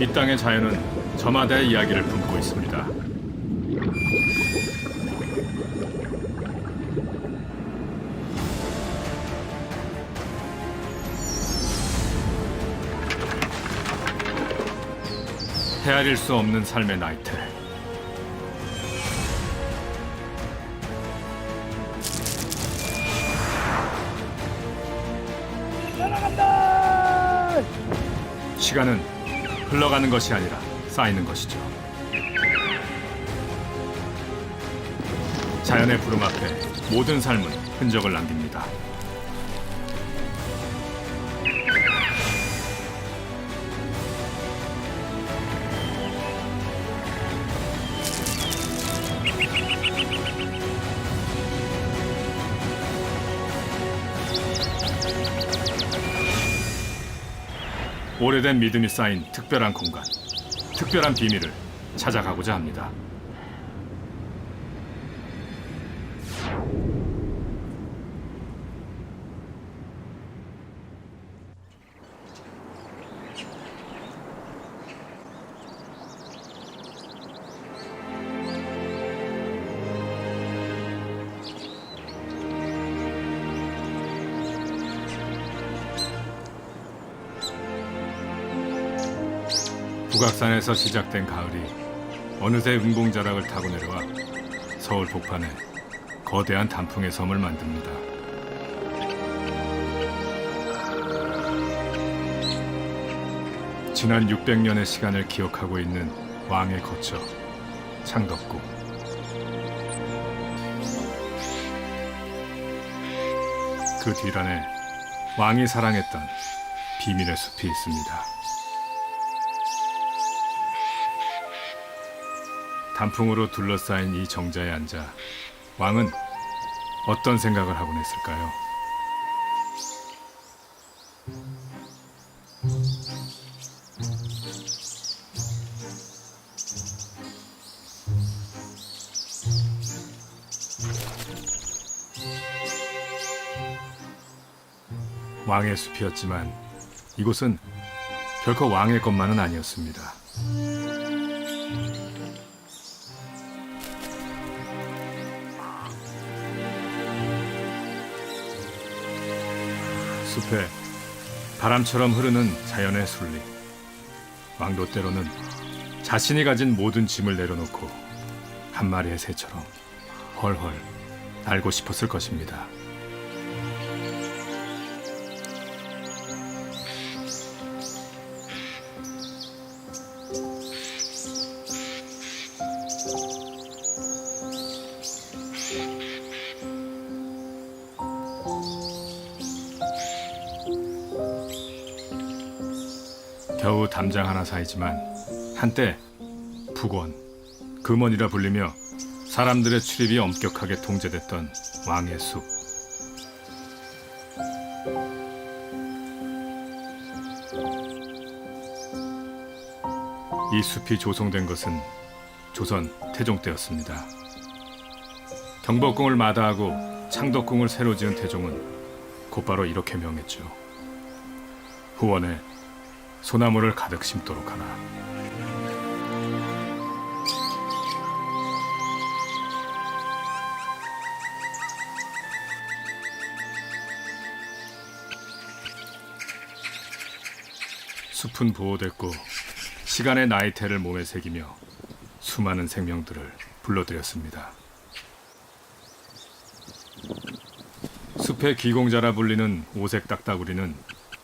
이 땅의 자연은 저마다의 이야기를 품고 있습니다. 헤아릴 수 없는 삶의 나이틀. 시간은 흘러가는 것이 아니라 쌓이는 것이죠. 자연의 부름 앞에 모든 삶은 흔적을 남깁니다. 오래된 믿음이 쌓인 특별한 공간, 특별한 비밀을 찾아가고자 합니다. 북악산에서 시작된 가을이 어느새 은봉자락을 타고 내려와 서울 복판에 거대한 단풍의 섬을 만듭니다. 지난 600년의 시간을 기억하고 있는 왕의 거처 창덕궁. 그 뒤란에 왕이 사랑했던 비밀의 숲이 있습니다. 단풍으로 둘러싸인 이 정자에 앉아 왕은 어떤 생각을 하곤 했을까요? 왕의 숲이었지만 이곳은 결코 왕의 것만은 아니었습니다. 숲에 바람처럼 흐르는 자연의 순리. 왕도 때로는 자신이 가진 모든 짐을 내려놓고 한 마리의 새처럼 헐헐 날고 싶었을 것입니다. 겨우 담장 하나 사이지만 한때 북원, 금원이라 불리며 사람들의 출입이 엄격하게 통제됐던 왕의 숲. 이 숲이 조성된 것은 조선 태종 때였습니다. 경복궁을 마다하고 창덕궁을 새로 지은 태종은 곧바로 이렇게 명했죠. 후원에 소나무를 가득 심도록 하라. 숲은 보호됐고 시간의 나이테를 몸에 새기며 수많은 생명들을 불러들였습니다. 숲의 귀공자라 불리는 오색 딱따구리는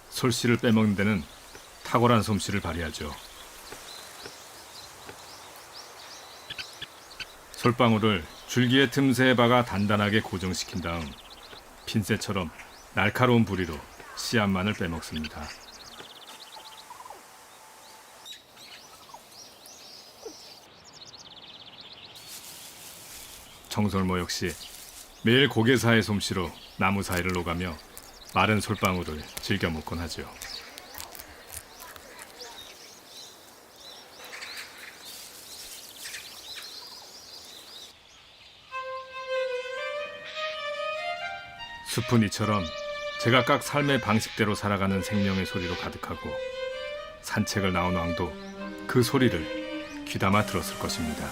솔씨를 빼먹는 데는 탁월한 솜씨를 발휘하죠. 솔방울을 줄기의 틈새에 박아 단단하게 고정시킨 다음 핀셋처럼 날카로운 부리로 씨앗만을 빼먹습니다. 청설모 역시 매일 고개사의 솜씨로 나무 사이를 오가며 마른 솔방울을 즐겨 먹곤 하죠. 숲은 이처럼 제각각 삶의 방식대로 살아가는 생명의 소리로 가득하고 산책을 나온 왕도 그 소리를 귀담아 들었을 것입니다.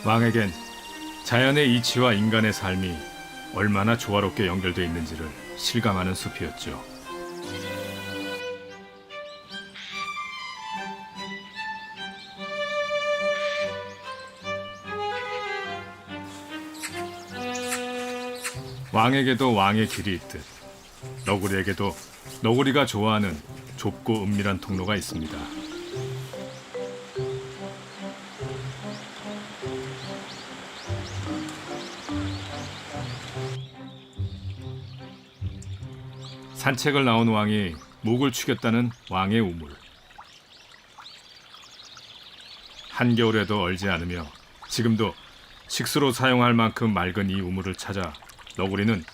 왕에겐 자연의 이치와 인간의 삶이 얼마나 조화롭게 연결되어 있는지를 실감하는 숲이었죠. 왕에게도 왕의 길이 있듯 너구리에게도 너구리가 좋아하는 좁고 은밀한 통로가 있습니다. 산책을 나온 왕이 목을 축였다는 왕의 우물. 한겨울에도 얼지 않으며 지금도 식수로 사용할 만큼 맑은 이 우물을 찾아 너구리는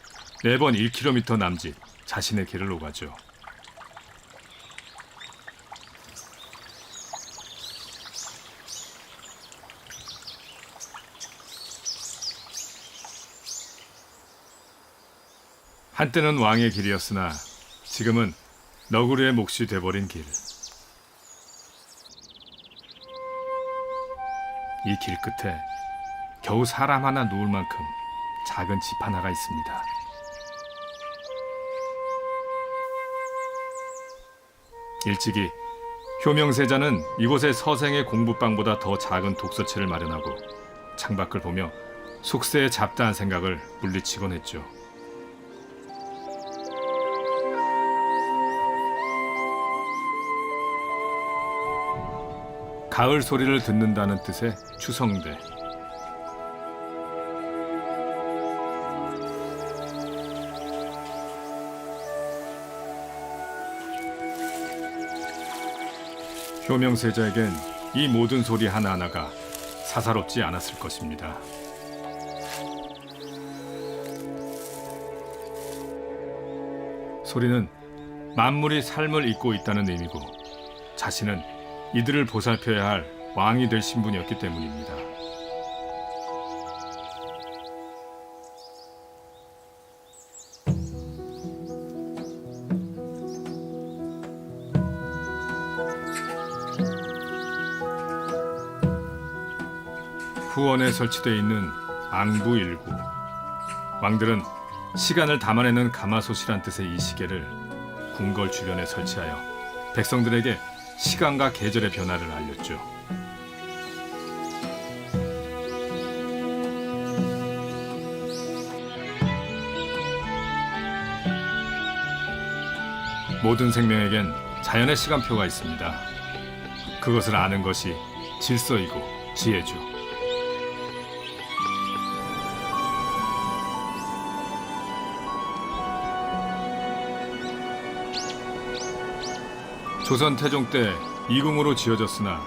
매번 1km 남짓 자신의 길을 오가죠. 한때는 왕의 길이었으나 지금은 너구리의 몫이 돼버린 길. 이 길 끝에 겨우 사람 하나 누울 만큼 작은 집 하나가 있습니다. 일찍이 효명세자는 이곳에 서생의 공부방보다 더 작은 독서체를 마련하고 창밖을 보며 속세의 잡다한 생각을 물리치곤 했죠. 가을 소리를 듣는다는 뜻의 추성대. 효명세자에겐 이 모든 소리 하나하나가 사사롭지 않았을 것입니다. 소리는 만물이 삶을 잇고 있다는 의미고 자신은 이들을 보살펴야 할 왕이 될 신분이었기 때문입니다. 후원에 설치되어 있는 앙부 일구. 왕들은 시간을 담아내는 가마솥이란 뜻의 이 시계를 궁궐 주변에 설치하여 백성들에게 시간과 계절의 변화를 알렸죠. 모든 생명에겐 자연의 시간표가 있습니다. 그것을 아는 것이 질서이고 지혜죠. 조선 태종 때 이궁으로 지어졌으나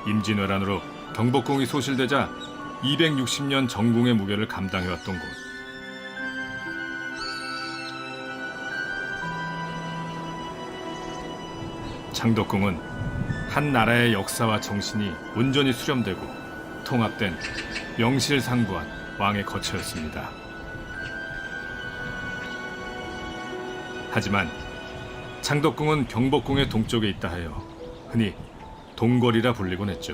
임진왜란으로 경복궁이 소실되자 260년 정궁의 무게를 감당해왔던 곳. 창덕궁은 한 나라의 역사와 정신이 온전히 수렴되고 통합된 명실상부한 왕의 거처였습니다. 하지만 창덕궁은 경복궁의 동쪽에 있다 하여 흔히 동궐이라 불리곤 했죠.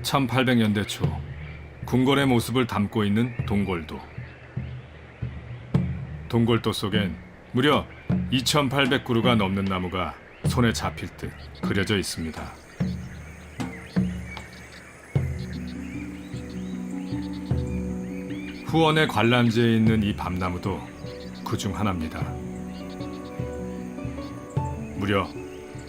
1800년대 초 궁궐의 모습을 담고 있는 동궐도. 동궐도 속엔 무려 2800그루가 넘는 나무가 손에 잡힐 듯 그려져 있습니다. 후원의 관람지에 있는 이 밤나무도 그중 하나입니다. 무려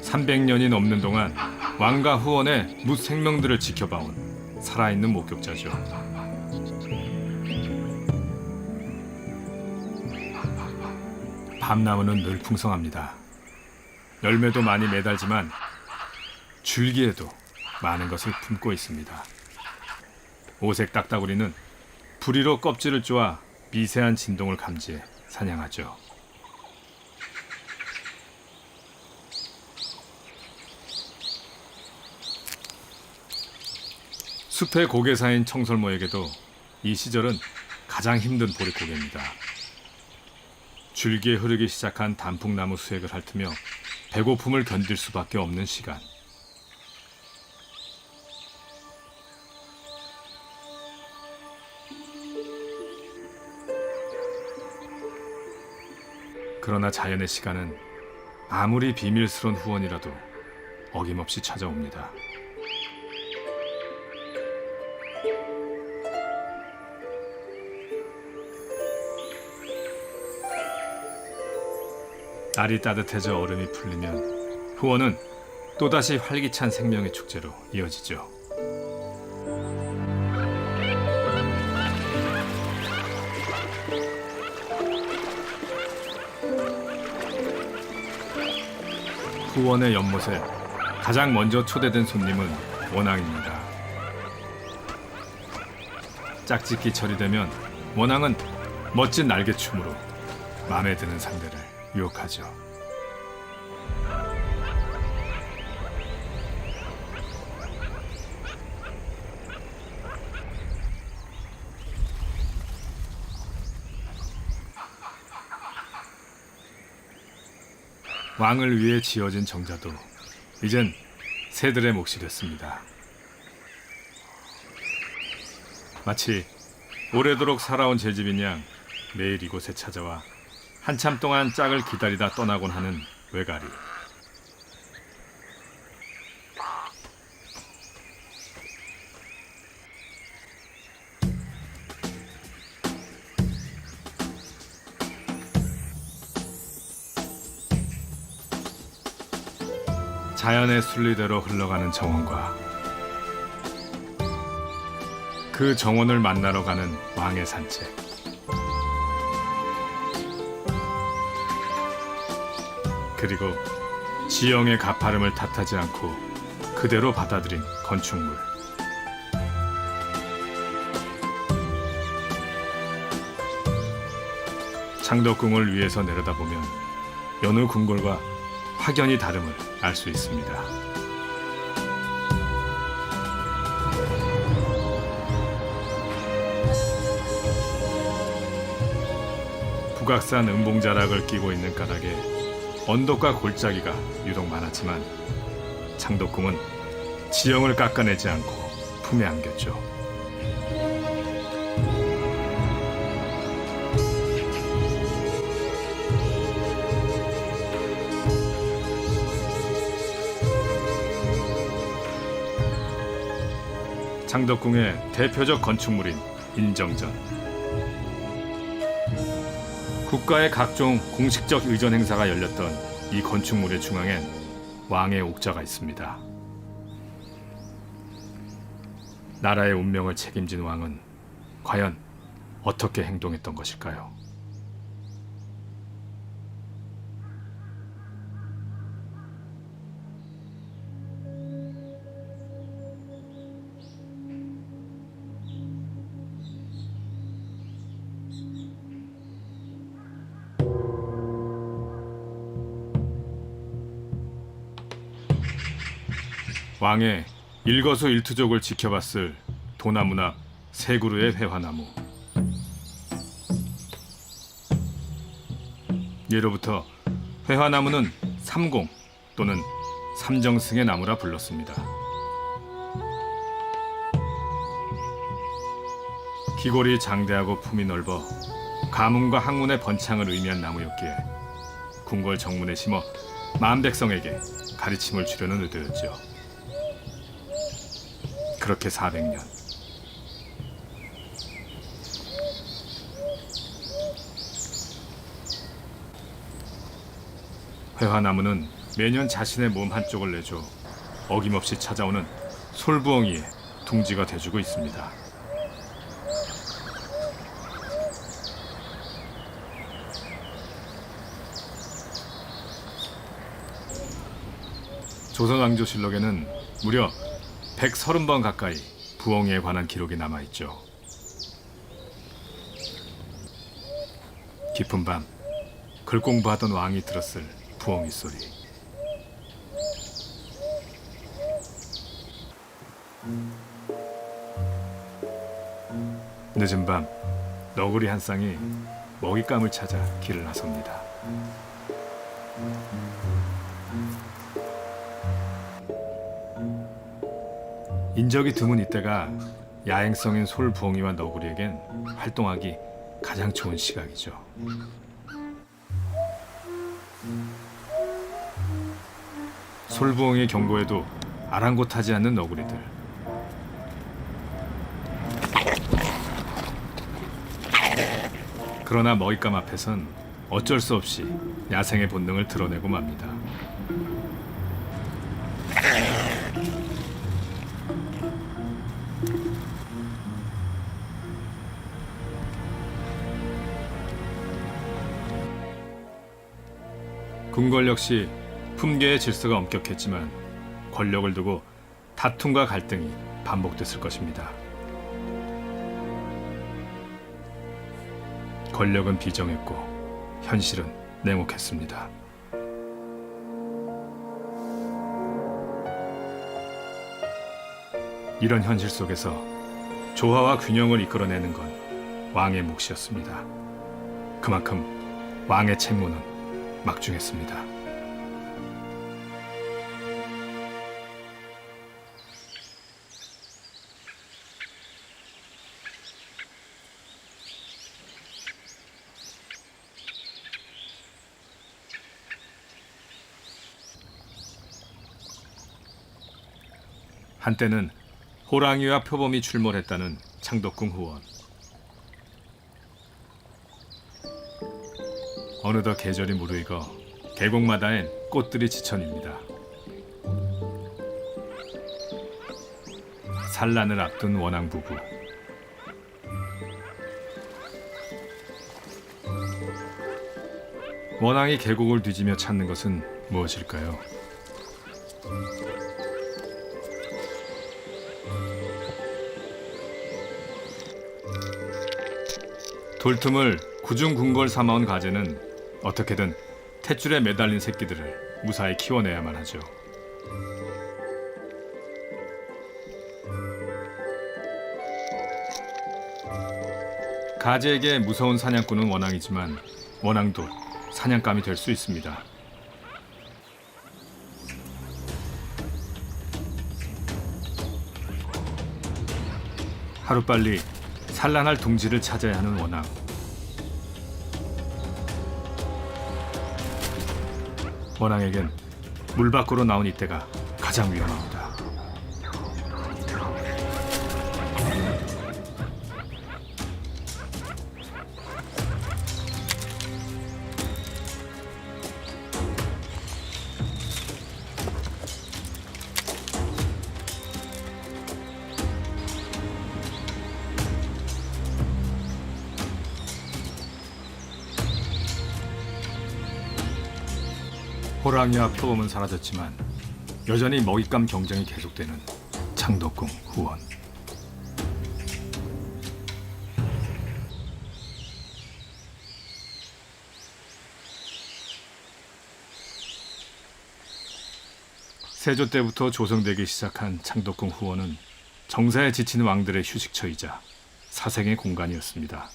300년이 넘는 동안 왕과 후원의 무생명들을 지켜봐온 살아있는 목격자죠. 밤나무는 늘 풍성합니다. 열매도 많이 매달지만 줄기에도 많은 것을 품고 있습니다. 오색 딱따구리는 부리로 껍질을 쪼아 미세한 진동을 감지해 사냥하죠. 숲의 고개사인 청설모에게도 이 시절은 가장 힘든 보릿고개입니다. 줄기에 흐르기 시작한 단풍나무 수액을 핥으며 배고픔을 견딜 수밖에 없는 시간. 그러나 자연의 시간은 아무리 비밀스러운 후원이라도 어김없이 찾아옵니다. 날이 따뜻해져 얼음이 풀리면 후원은 또다시 활기찬 생명의 축제로 이어지죠. 후원의 연못에 가장 먼저 초대된 손님은 원앙입니다. 짝짓기 철이 되면 원앙은 멋진 날개춤으로 마음에 드는 상대를 유혹하죠. 왕을 위해 지어진 정자도 이젠 새들의 몫이 됐습니다. 마치 오래도록 살아온 제 집인 양 매일 이곳에 찾아와 한참 동안 짝을 기다리다 떠나곤 하는 외가리. 자연의 순리대로 흘러가는 정원과 그 정원을 만나러 가는 왕의 산책. 그리고 지형의 가파름을 탓하지 않고 그대로 받아들인 건축물. 창덕궁을 위에서 내려다보면 여느 궁궐과 확연히 다름을 알 수 있습니다. 북악산 은봉자락을 끼고 있는 까닭에 언덕과 골짜기가 유독 많았지만 창덕궁은 지형을 깎아내지 않고 품에 안겼죠. 창덕궁의 대표적 건축물인 인정전. 국가의 각종 공식적 의전 행사가 열렸던 이 건축물의 중앙엔 왕의 옥자가 있습니다. 나라의 운명을 책임진 왕은 과연 어떻게 행동했던 것일까요? 왕의 일거수일투족을 지켜봤을 도나문 앞 세 그루의 회화나무. 예로부터 회화나무는 삼공 또는 삼정승의 나무라 불렀습니다. 기골이 장대하고 품이 넓어 가문과 학문의 번창을 의미한 나무였기에 궁궐 정문에 심어 만백성에게 가르침을 주려는 의도였죠. 그렇게 400년. 회화나무는 매년 자신의 몸 한쪽을 내줘 어김없이 찾아오는 솔부엉이의 둥지가 돼주고 있습니다. 조선왕조실록에는 무려 130번 가까이 부엉이에 관한 기록이 남아있죠. 깊은 밤 글 공부하던 왕이 들었을 부엉이 소리. 늦은 밤 너구리 한 쌍이 먹잇감을 찾아 길을 나섭니다. 인적이 드문 이때가 야행성인 솔부엉이와 너구리에겐 활동하기 가장 좋은 시각이죠. 솔부엉이의 경고에도 아랑곳하지 않는 너구리들. 그러나 먹잇감 앞에선 어쩔 수 없이 야생의 본능을 드러내고 맙니다. 궁궐 역시 품계의 질서가 엄격했지만 권력을 두고 다툼과 갈등이 반복됐을 것입니다. 권력은 비정했고 현실은 냉혹했습니다. 이런 현실 속에서 조화와 균형을 이끌어내는 건 왕의 몫이었습니다. 그만큼 왕의 책무는 막중했습니다. 한때는 호랑이와 표범이 출몰했다는 창덕궁 후원. 어느덧 계절이 무르익어 계곡마다엔 꽃들이 지천입니다. 산란을 앞둔 원앙 부부. 원앙이 계곡을 뒤지며 찾는 것은 무엇일까요? 돌틈을 구중궁궐 삼아온 가재는 어떻게든 탯줄에 매달린 새끼들을 무사히 키워내야만 하죠. 가재에게 무서운 사냥꾼은 원앙이지만 원앙도 사냥감이 될 수 있습니다. 하루빨리 산란할 둥지를 찾아야 하는 원앙. 원앙에겐 물 밖으로 나온 이때가 가장 위험합니다. 호랑이와 표범은 사라졌지만 여전히 먹잇감 경쟁이 계속되는 창덕궁 후원. 세조 때부터 조성되기 시작한 창덕궁 후원은 정사에 지친 왕들의 휴식처이자 사생의 공간이었습니다.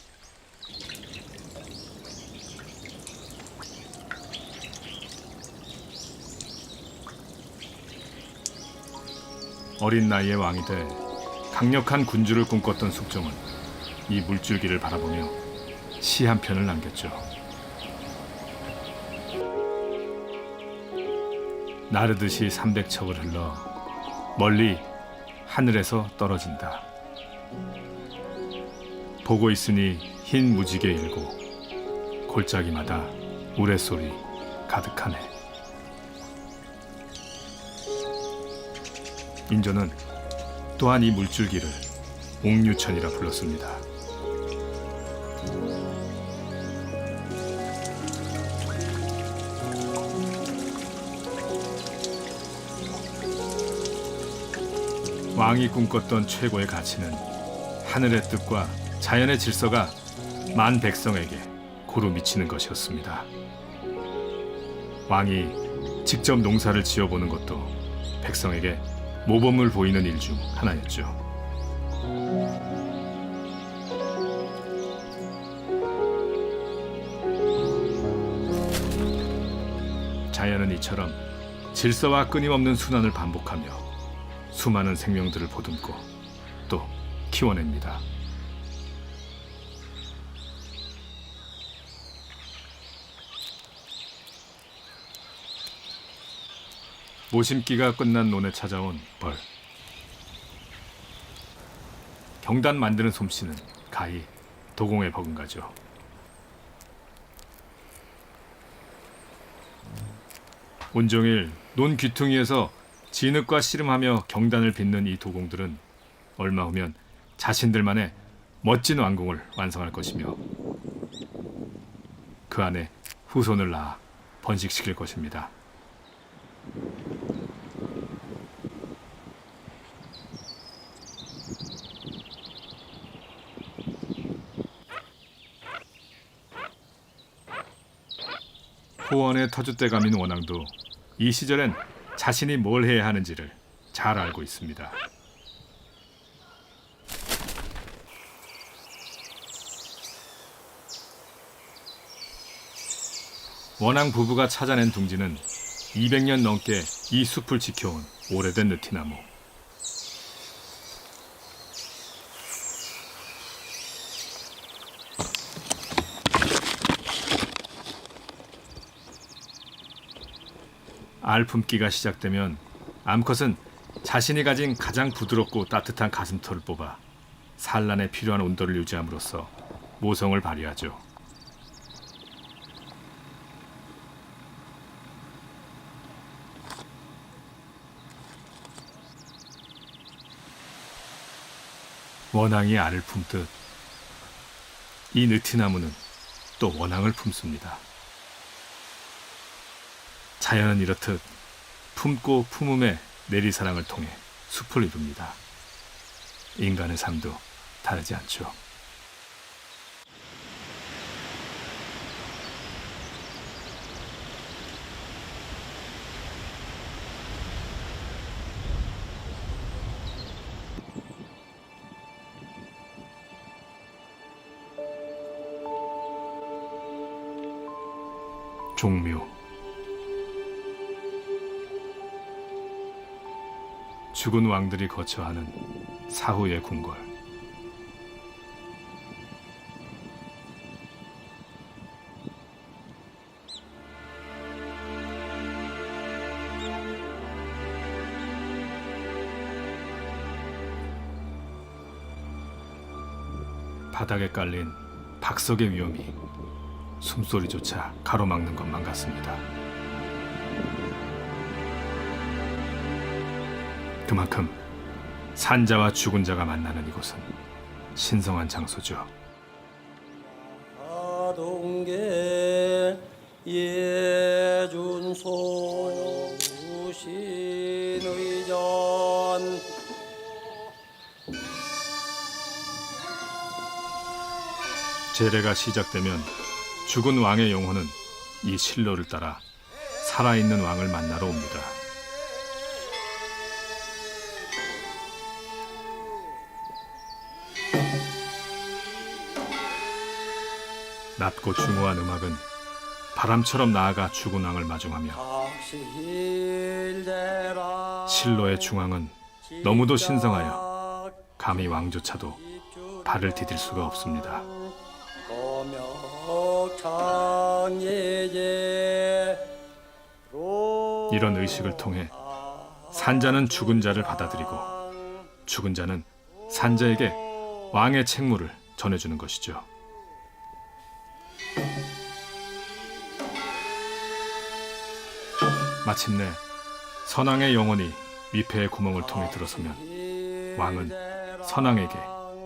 어린 나이에 왕이 돼 강력한 군주를 꿈꿨던 숙종은 이 물줄기를 바라보며 시 한 편을 남겼죠. 나르듯이 300척을 흘러 멀리 하늘에서 떨어진다. 보고 있으니 흰 무지개 일고 골짜기마다 우레소리 가득하네. 인조는 또한 이 물줄기를 옥류천이라 불렀습니다. 왕이 꿈꿨던 최고의 가치는 하늘의 뜻과 자연의 질서가 만 백성에게 고루 미치는 것이었습니다. 왕이 직접 농사를 지어보는 것도 백성에게 모범을 보이는 일 중 하나였죠. 자연은 이처럼 질서와 끊임없는 순환을 반복하며 수많은 생명들을 보듬고 또 키워냅니다. 모심기가 끝난 논에 찾아온 벌. 경단 만드는 솜씨는 가히 도공에 버금가죠. 온종일 논 귀퉁이에서 진흙과 씨름하며 경단을 빚는 이 도공들은 얼마 후면 자신들만의 멋진 왕궁을 완성할 것이며 그 안에 후손을 낳아 번식시킬 것입니다. 호원의 터줏대감인 원앙도 이 시절엔 자신이 뭘 해야 하는지를 잘 알고 있습니다. 원앙 부부가 찾아낸 둥지는 200년 넘게 이 숲을 지켜온 오래된 느티나무. 알 품기가 시작되면 암컷은 자신이 가진 가장 부드럽고 따뜻한 가슴털을 뽑아 산란에 필요한 온도를 유지함으로써 모성을 발휘하죠. 원앙이 알을 품듯 이 느티나무는 또 원앙을 품습니다. 자연은 이렇듯 품고 품음의 내리사랑을 통해 숲을 이룹니다. 인간의 삶도 다르지 않죠. 종묘. 죽은 왕들이 거처하는 사후의 궁궐. 바닥에 깔린 박석의 위험이 숨소리조차 가로막는 것만 같습니다. 그만큼 산자와 죽은 자가 만나는 이곳은 신성한 장소죠. 아동계 예준소요 무신의전. 제례가 시작되면 죽은 왕의 영혼은 이 실로를 따라 살아있는 왕을 만나러 옵니다. 낮고 중후한 음악은 바람처럼 나아가 죽은 왕을 마중하며 실로의 중앙은 너무도 신성하여 감히 왕조차도 발을 디딜 수가 없습니다. 이런 의식을 통해 산자는 죽은 자를 받아들이고 죽은 자는 산자에게 왕의 책무를 전해주는 것이죠. 마침내 선왕의 영혼이 위패의 구멍을 통해 들어서면 왕은 선왕에게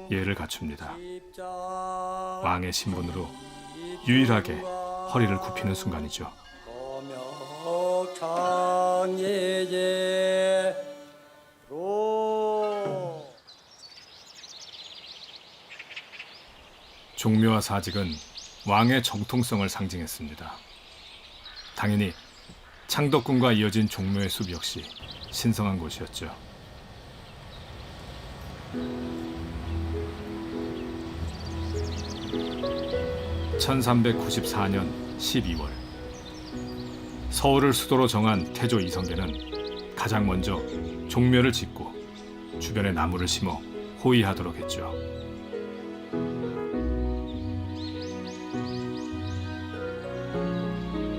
예를 갖춥니다. 왕의 신분으로 유일하게 허리를 굽히는 순간이죠. 종묘와 사직은 왕의 정통성을 상징했습니다. 당연히 창덕궁과 이어진 종묘의 숲 역시 신성한 곳이었죠. (1394년 12월) 서울을 수도로 정한 태조 이성계는 가장 먼저 종묘를 짓고 주변에 나무를 심어 호위하도록 했죠.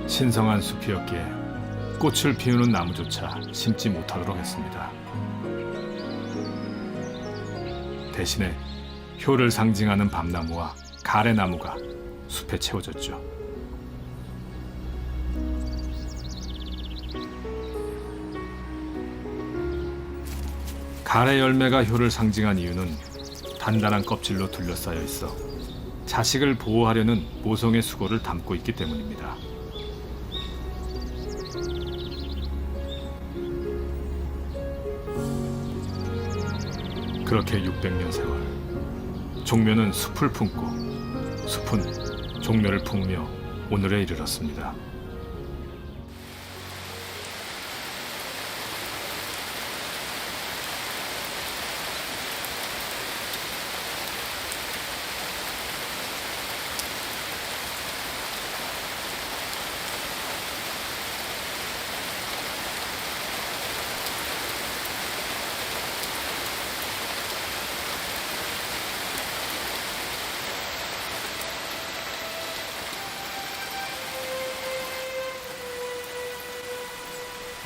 신성한 숲이었기에 꽃을 피우는 나무조차 심지 못하도록 했습니다. 대신에 효를 상징하는 밤나무와 가래나무가 숲에 채워졌죠. 가래 열매가 효를 상징한 이유는 단단한 껍질로 둘러싸여 있어 자식을 보호하려는 모성의 수고를 담고 있기 때문입니다. 그렇게 600년 세월, 종묘는 숲을 품고 숲은 종묘를 품으며 오늘에 이르렀습니다.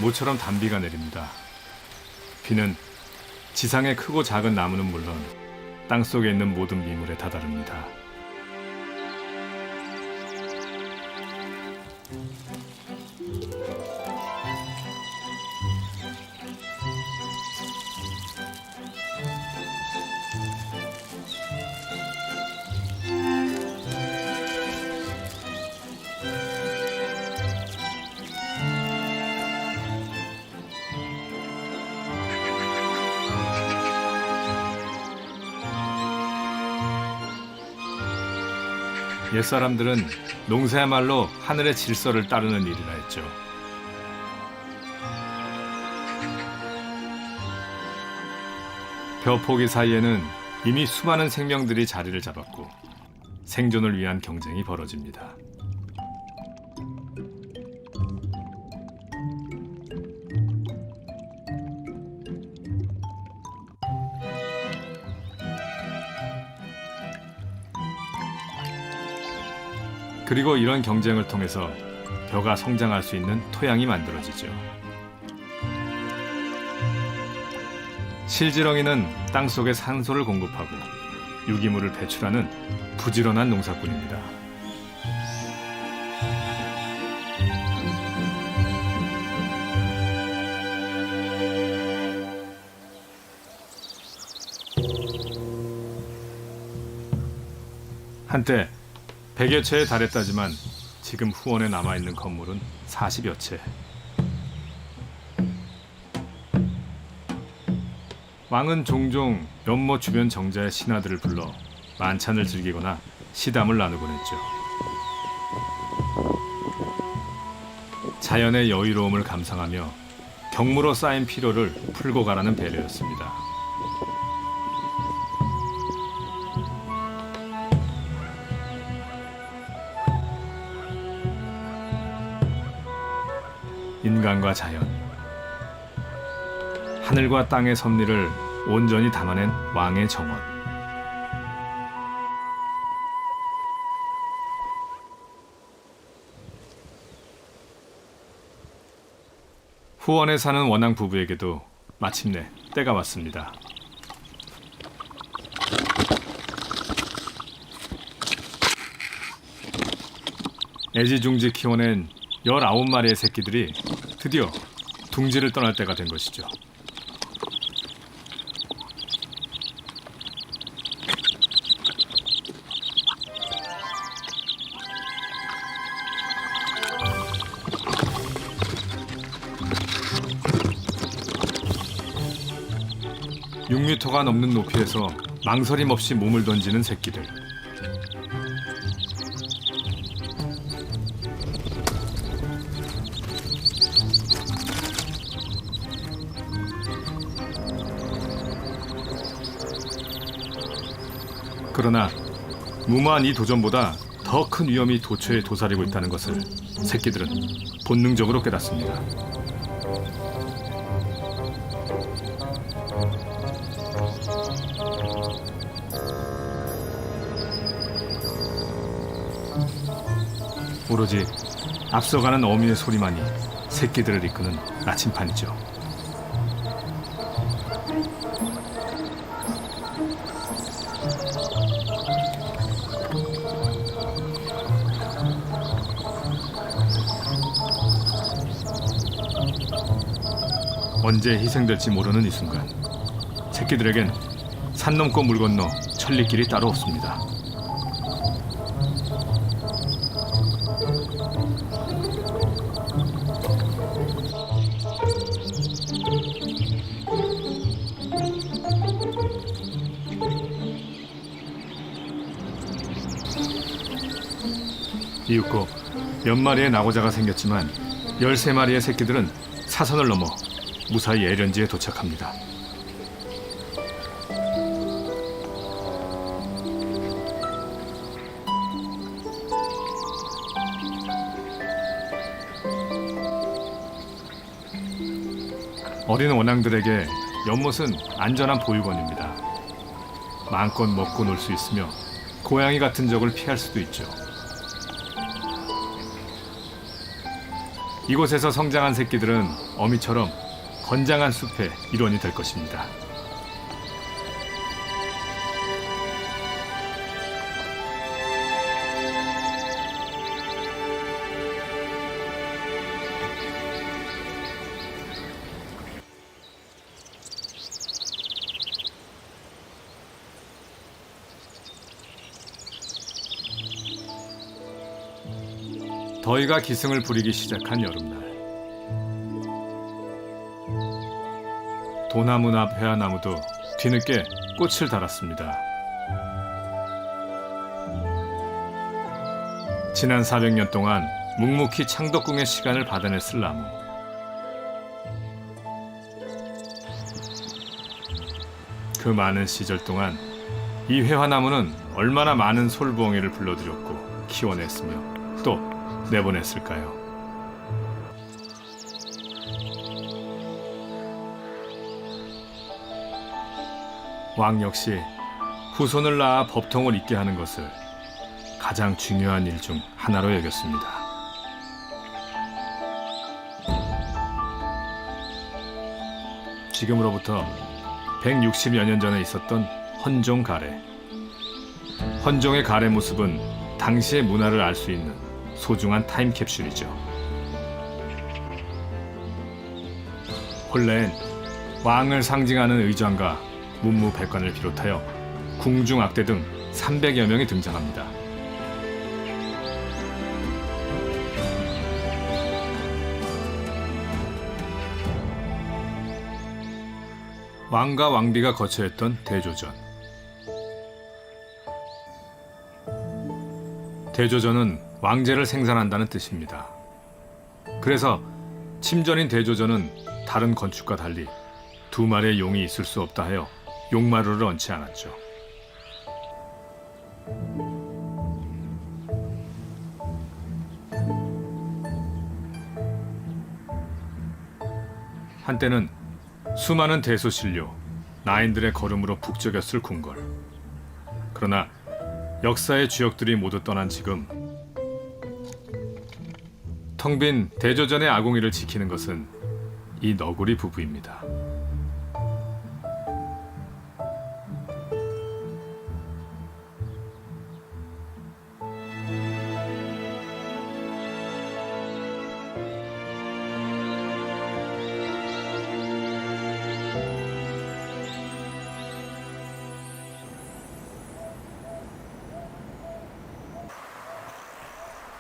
모처럼 단비가 내립니다. 비는 지상의 크고 작은 나무는 물론 땅속에 있는 모든 미물에 다다릅니다. 옛사람들은 농사야말로 하늘의 질서를 따르는 일이라 했죠. 벼포기 사이에는 이미 수많은 생명들이 자리를 잡았고 생존을 위한 경쟁이 벌어집니다. 그리고 이런 경쟁을 통해서 벼가 성장할 수 있는 토양이 만들어지죠. 실지렁이는 땅속에 산소를 공급하고 유기물을 배출하는 부지런한 농사꾼입니다. 한때 100여 채에 달했다지만 지금 후원에 남아있는 건물은 40여 채. 왕은 종종 연못 주변 정자의 신하들을 불러 만찬을 즐기거나 시담을 나누곤 했죠. 자연의 여유로움을 감상하며 경무로 쌓인 피로를 풀고 가라는 배려였습니다. 인간과 자연, 하늘과 땅의 섭리를 온전히 담아낸 왕의 정원. 후원에 사는 원앙 부부에게도 마침내 때가 왔습니다. 애지중지 키워낸 19마리의 새끼들이 드디어 둥지를 떠날 때가 된 것이죠. (6미터가) 넘는 높이에서 망설임 없이 몸을 던지는 새끼들. 그러나 무모한 이 도전보다 더 큰 위험이 도처에 도사리고 있다는 것을 새끼들은 본능적으로 깨닫습니다. 오로지 앞서가는 어미의 소리만이 새끼들을 이끄는 나침판이죠. 언제 희생될지 모르는 이 순간, 새끼들에겐 산 넘고 물 건너 천리길이 따로 없습니다. 이윽고 몇 마리의 나고자가 생겼지만 13마리의 새끼들은 사선을 넘어 무사히 애련지에 도착합니다. 어린 원앙들에게 연못은 안전한 보육원입니다. 마음껏 먹고 놀 수 있으며 고양이 같은 적을 피할 수도 있죠. 이곳에서 성장한 새끼들은 어미처럼 건장한 숲의 일원이 될 것입니다. 더위가 기승을 부리기 시작한 여름날, 도나무 앞 회화나무도 뒤늦게 꽃을 달았습니다. 지난 400년 동안 묵묵히 창덕궁의 시간을 받아냈을 나무. 그 많은 시절 동안 이 회화나무는 얼마나 많은 솔부엉이를 불러들였고 키워냈으며 또 내보냈을까요? 왕 역시 후손을 낳아 법통을 잇게 하는 것을 가장 중요한 일 중 하나로 여겼습니다. 지금으로부터 160여 년 전에 있었던 헌종 가래. 헌종의 가래 모습은 당시의 문화를 알 수 있는 소중한 타임캡슐이죠. 본래엔 왕을 상징하는 의장과 문무백관을 비롯하여 궁중악대 등 300여 명이 등장합니다. 왕과 왕비가 거처했던 대조전. 대조전은 왕제를 생산한다는 뜻입니다. 그래서 침전인 대조전은 다른 건축과 달리 두 마리의 용이 있을 수 없다 하여 용마루를 얹지 않았죠. 한때는 수많은 대소신료, 나인들의 걸음으로 북적였을 궁궐. 그러나 역사의 주역들이 모두 떠난 지금 텅 빈 대조전의 아궁이를 지키는 것은 이 너구리 부부입니다.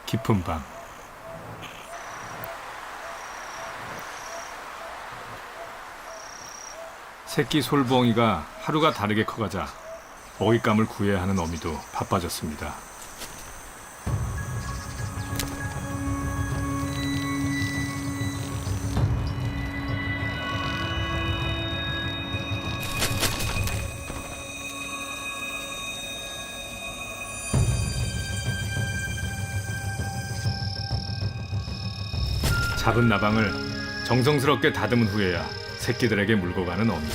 깊은 밤, 새끼 솔부엉이가 하루가 다르게 커가자 먹잇감을 구해야 하는 어미도 바빠졌습니다. 잡은 나방을 정성스럽게 다듬은 후에야 새끼들에게 물고 가는 어미.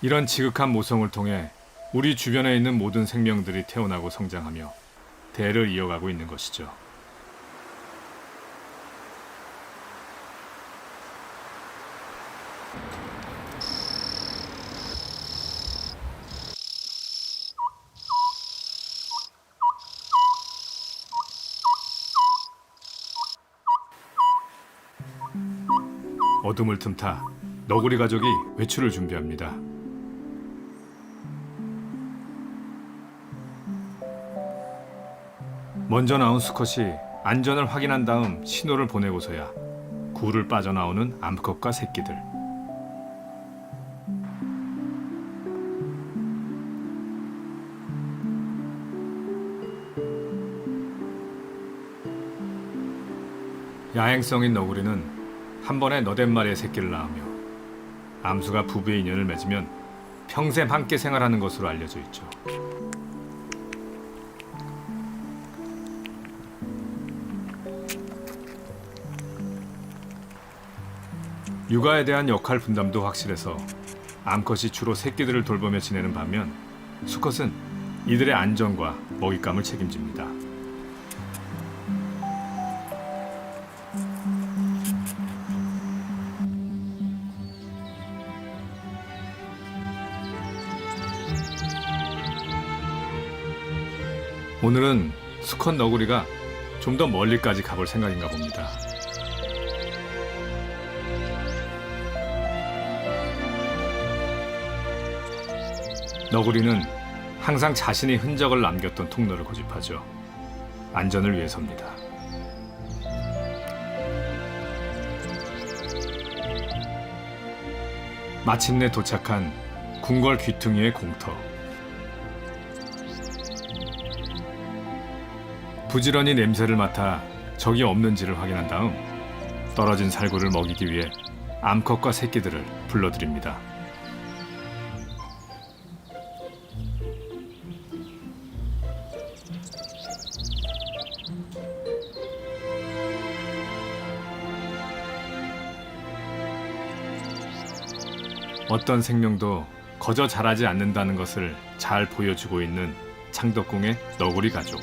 이런 지극한 모성을 통해 우리 주변에 있는 모든 생명들이 태어나고 성장하며 대를 이어가고 있는 것이죠. 어둠을 틈타 너구리 가족이 외출을 준비합니다. 먼저 나온 수컷이 안전을 확인한 다음 신호를 보내고서야 굴을 빠져나오는 암컷과 새끼들. 야행성인 너구리는 한 번에 너댓 마리의 새끼를 낳으며 암수가 부부의 인연을 맺으면 평생 함께 생활하는 것으로 알려져 있죠. 육아에 대한 역할 분담도 확실해서 암컷이 주로 새끼들을 돌보며 지내는 반면 수컷은 이들의 안전과 먹잇감을 책임집니다. 오늘은 수컷 너구리가 좀 더 멀리까지 가볼 생각인가 봅니다. 너구리는 항상 자신이 흔적을 남겼던 통로를 고집하죠. 안전을 위해서입니다. 마침내 도착한 궁궐 귀퉁이의 공터. 부지런히 냄새를 맡아 적이 없는지를 확인한 다음 떨어진 살구를 먹이기 위해 암컷과 새끼들을 불러들입니다. 어떤 생명도 거저 자라지 않는다는 것을 잘 보여주고 있는 창덕궁의 너구리 가족.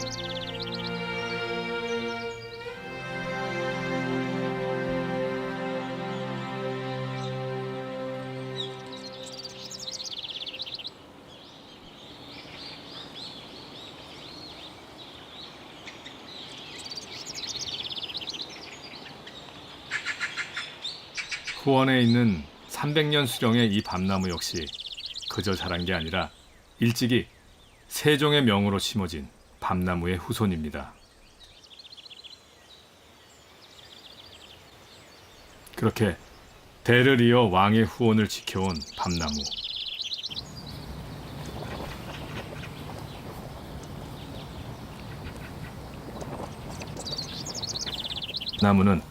후원에 있는 300년 수령의 이 밤나무 역시 그저 자란 게 아니라 일찍이 세종의 명으로 심어진 밤나무의 후손입니다. 그렇게 대를 이어 왕의 후원을 지켜온 밤나무. 나무는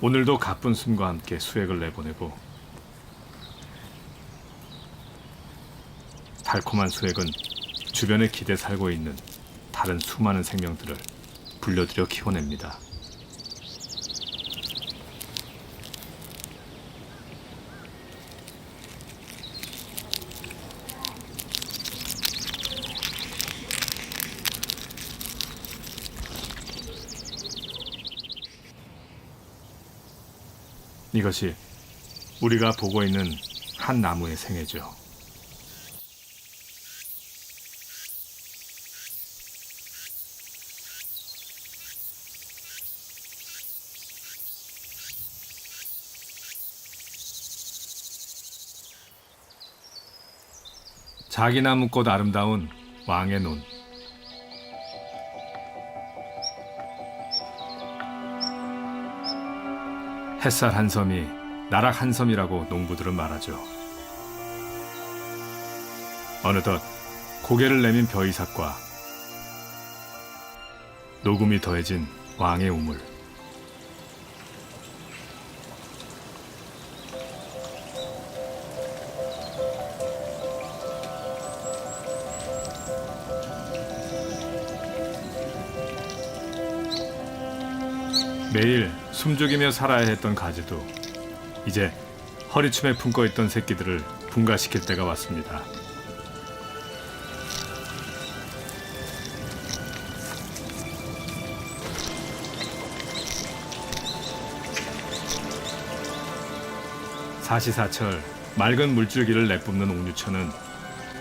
오늘도 가쁜 숨과 함께 수액을 내보내고 달콤한 수액은 주변에 기대 살고 있는 다른 수많은 생명들을 불려들여 키워냅니다. 이것이 우리가 보고 있는 한 나무의 생애죠. 자기나무꽃 아름다운 왕의 논. 햇살 한 섬이 나락 한 섬이라고 농부들은 말하죠. 어느덧 고개를 내민 벼이삭과 녹음이 더해진 왕의 우물. 매일 숨죽이며 살아야 했던 가지도 이제 허리춤에 품고 있던 새끼들을 분가시킬 때가 왔습니다. 사시사철 맑은 물줄기를 내뿜는 옥류천은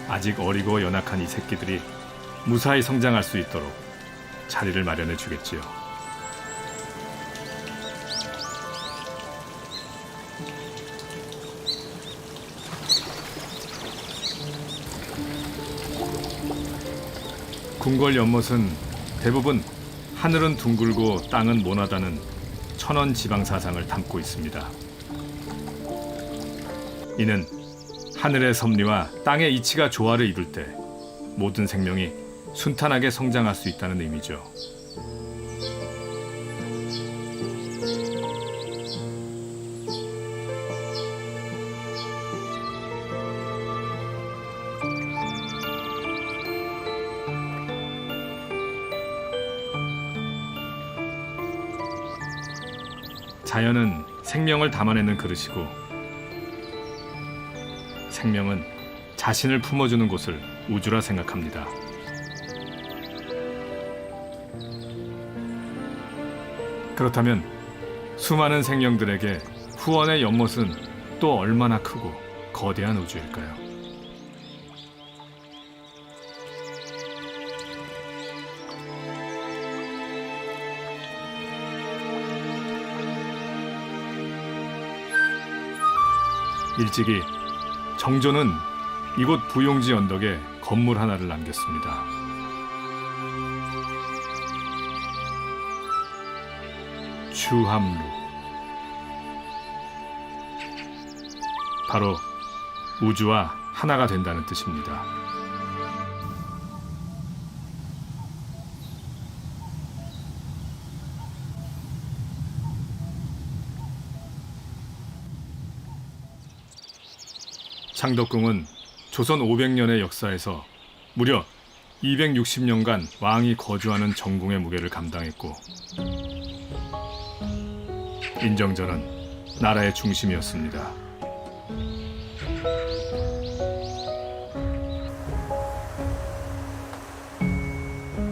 아직 어리고 연약한 이 새끼들이 무사히 성장할 수 있도록 자리를 마련해 주겠지요. 궁궐 연못은 대부분 하늘은 둥글고 땅은 모나다는 천원 지방사상을 담고 있습니다. 이는 하늘의 섭리와 땅의 이치가 조화를 이룰 때 모든 생명이 순탄하게 성장할 수 있다는 의미죠. 자연은 생명을 담아내는 그릇이고 생명은 자신을 품어주는 곳을 우주라 생각합니다. 그렇다면 수많은 생명들에게 후원의 연못은 또 얼마나 크고 거대한 우주일까요? 일찍이 정조는 이곳 부용지 언덕에 건물 하나를 남겼습니다. 주함루. 바로 우주와 하나가 된다는 뜻입니다. 창덕궁은 조선 500년의 역사에서 무려 260년간 왕이 거주하는 정궁의 무게를 감당했고 인정전은 나라의 중심이었습니다.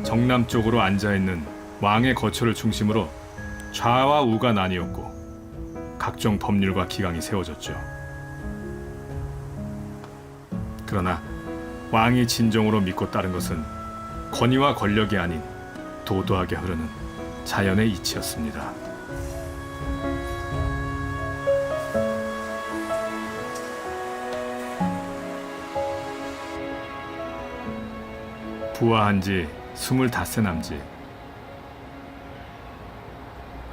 정남쪽으로 앉아있는 왕의 거처를 중심으로 좌와 우가 나뉘었고 각종 법률과 기강이 세워졌죠. 그러나 왕이 진정으로 믿고 따른 것은 권위와 권력이 아닌 도도하게 흐르는 자연의 이치였습니다. 부화한 지 25세 남짓.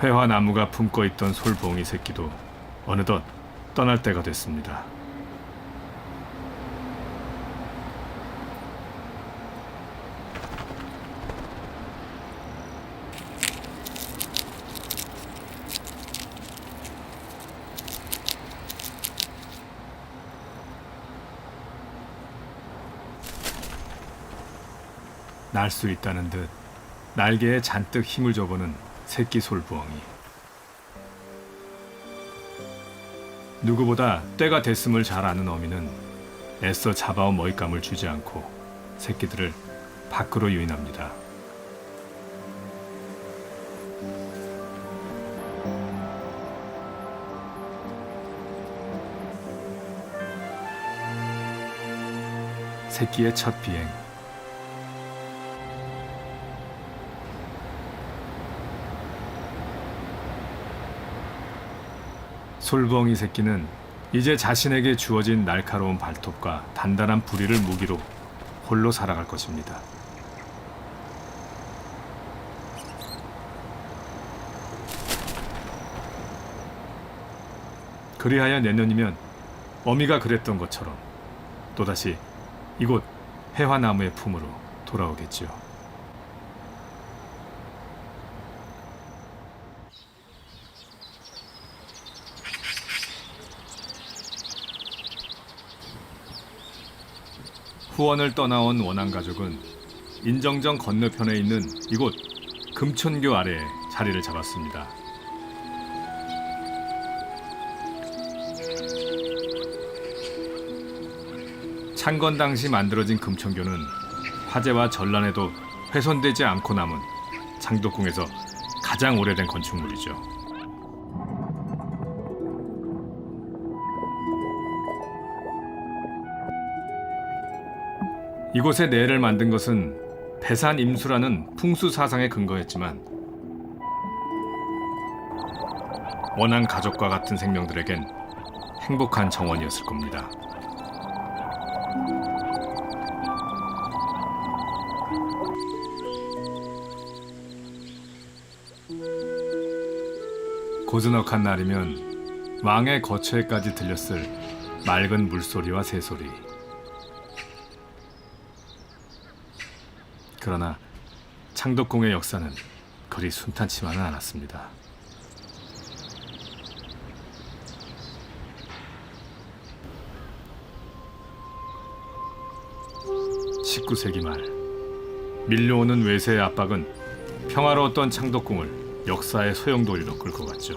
회화나무가 품고 있던 솔봉이 새끼도 어느덧 떠날 때가 됐습니다. 날 수 있다는 듯 날개에 잔뜩 힘을 줘보는 새끼 솔부엉이. 누구보다 때가 됐음을 잘 아는 어미는 애써 잡아온 먹잇감을 주지 않고 새끼들을 밖으로 유인합니다. 새끼의 첫 비행. 솔부엉이 새끼는 이제 자신에게 주어진 날카로운 발톱과 단단한 부리를 무기로 홀로 살아갈 것입니다. 그리하여 내년이면 어미가 그랬던 것처럼 또다시 이곳 해화나무의 품으로 돌아오겠지요. 후원을 떠나온 원앙가족은 인정정 건너편에 있는 이곳 금촌교 아래에 자리를 잡았습니다. 창건 당시 만들어진 금천교는 화재와 전란에도 훼손되지 않고 남은 창덕궁에서 가장 오래된 건축물이죠. 이곳에 내를 만든 것은 배산임수라는 풍수 사상에 근거했지만 원한 가족과 같은 생명들에겐 행복한 정원이었을 겁니다. 고즈넉한 날이면 왕의 거처에까지 들렸을 맑은 물소리와 새소리. 그러나 창덕궁의 역사는 그리 순탄치만은 않았습니다. 19세기 말 밀려오는 외세의 압박은 평화로웠던 창덕궁을 역사의 소용돌이로 끌고 갔죠.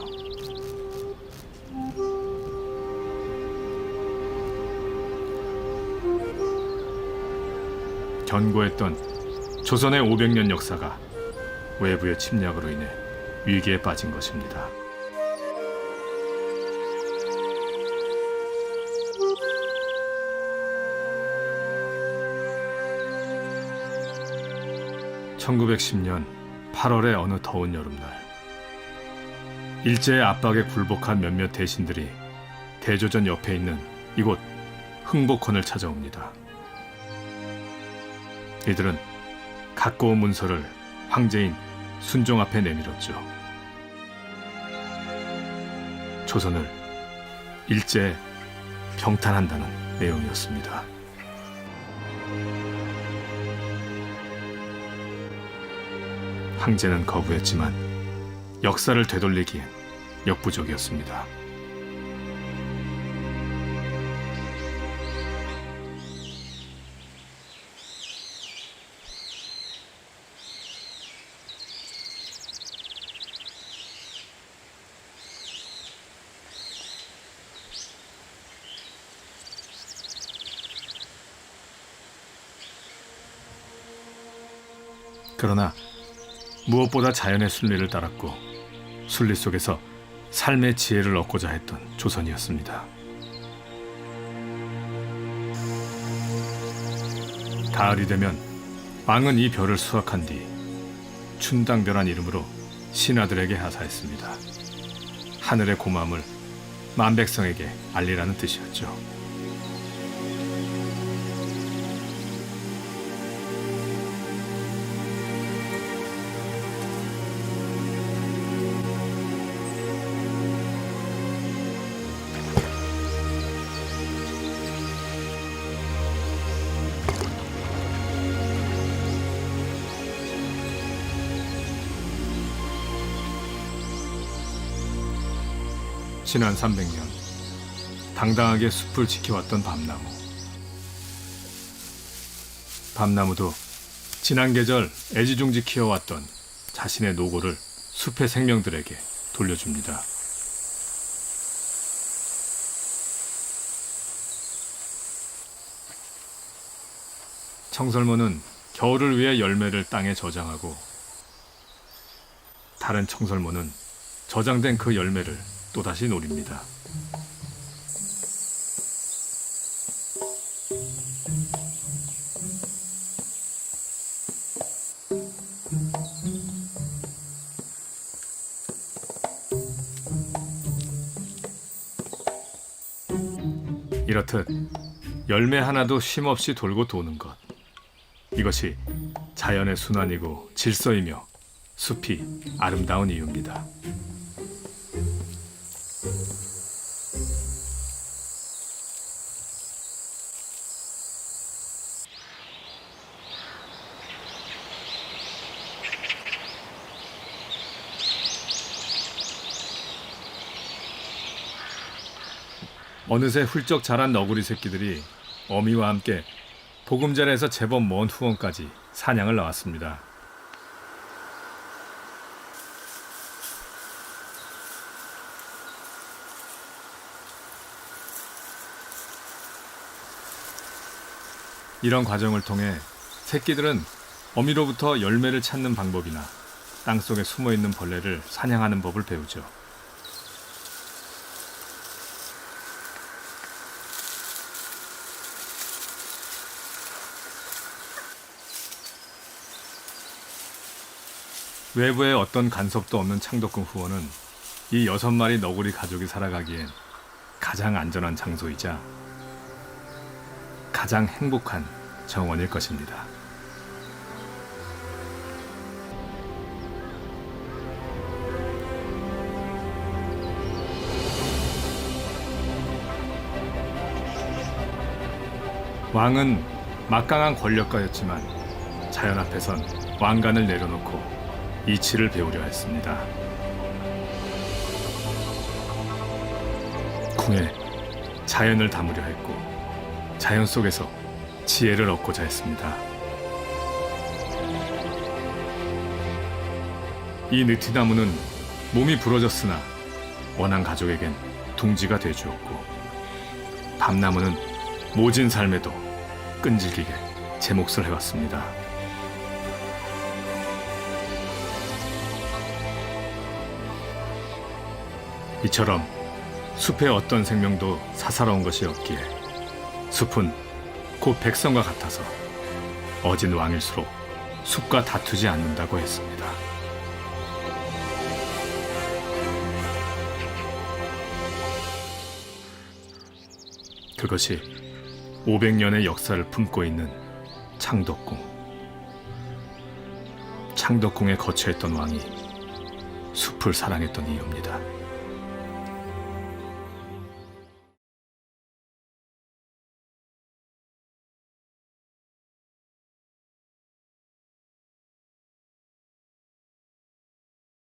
견고했던 조선의 500년 역사가 외부의 침략으로 인해 위기에 빠진 것입니다. (1910년) 8월의 어느 더운 여름날, 일제의 압박에 굴복한 몇몇 대신들이 대조전 옆에 있는 이곳 흥복헌을 찾아옵니다. 이들은 갖고 온 문서를 황제인 순종 앞에 내밀었죠. 조선을 일제에 병탄한다는 내용이었습니다. 황제는 거부했지만 역사를 되돌리기엔 역부족이었습니다. 그러나 무엇보다 자연의 순리를 따랐고 순리 속에서 삶의 지혜를 얻고자 했던 조선이었습니다. 가을이 되면 왕은 이 별을 수확한 뒤 춘당별한 이름으로 신하들에게 하사했습니다. 하늘의 고마움을 만백성에게 알리라는 뜻이었죠. 지난 300년 당당하게 숲을 지켜왔던 밤나무. 밤나무도 지난 계절 애지중지 키워왔던 자신의 노고를 숲의 생명들에게 돌려줍니다. 청설모는 겨울을 위해 열매를 땅에 저장하고 다른 청설모는 저장된 그 열매를 또다시 노립니다. 이렇듯 열매 하나도 쉼없이 돌고 도는 것, 이것이 자연의 순환이고 질서이며 숲이 아름다운 이유입니다. 어느새 훌쩍 자란 너구리 새끼들이 어미와 함께 보금자리에서 제법 먼 후원까지 사냥을 나왔습니다. 이런 과정을 통해 새끼들은 어미로부터 열매를 찾는 방법이나 땅속에 숨어있는 벌레를 사냥하는 법을 배우죠. 외부에 어떤 간섭도 없는 창덕궁 후원은 이 6마리 너구리 가족이 살아가기엔 가장 안전한 장소이자 가장 행복한 정원일 것입니다. 왕은 막강한 권력가였지만 자연 앞에선 왕관을 내려놓고 이치를 배우려 했습니다. 궁에 자연을 담으려 했고 자연 속에서 지혜를 얻고자 했습니다. 이 느티나무는 몸이 부러졌으나 원한 가족에겐 둥지가 되어주었고 밤나무는 모진 삶에도 끈질기게 제 몫을 해왔습니다. 이처럼 숲의 어떤 생명도 사사로운 것이 없기에 숲은 곧 백성과 같아서 어진 왕일수록 숲과 다투지 않는다고 했습니다. 그것이 500년의 역사를 품고 있는 창덕궁. 창덕궁에 거처했던 왕이 숲을 사랑했던 이유입니다.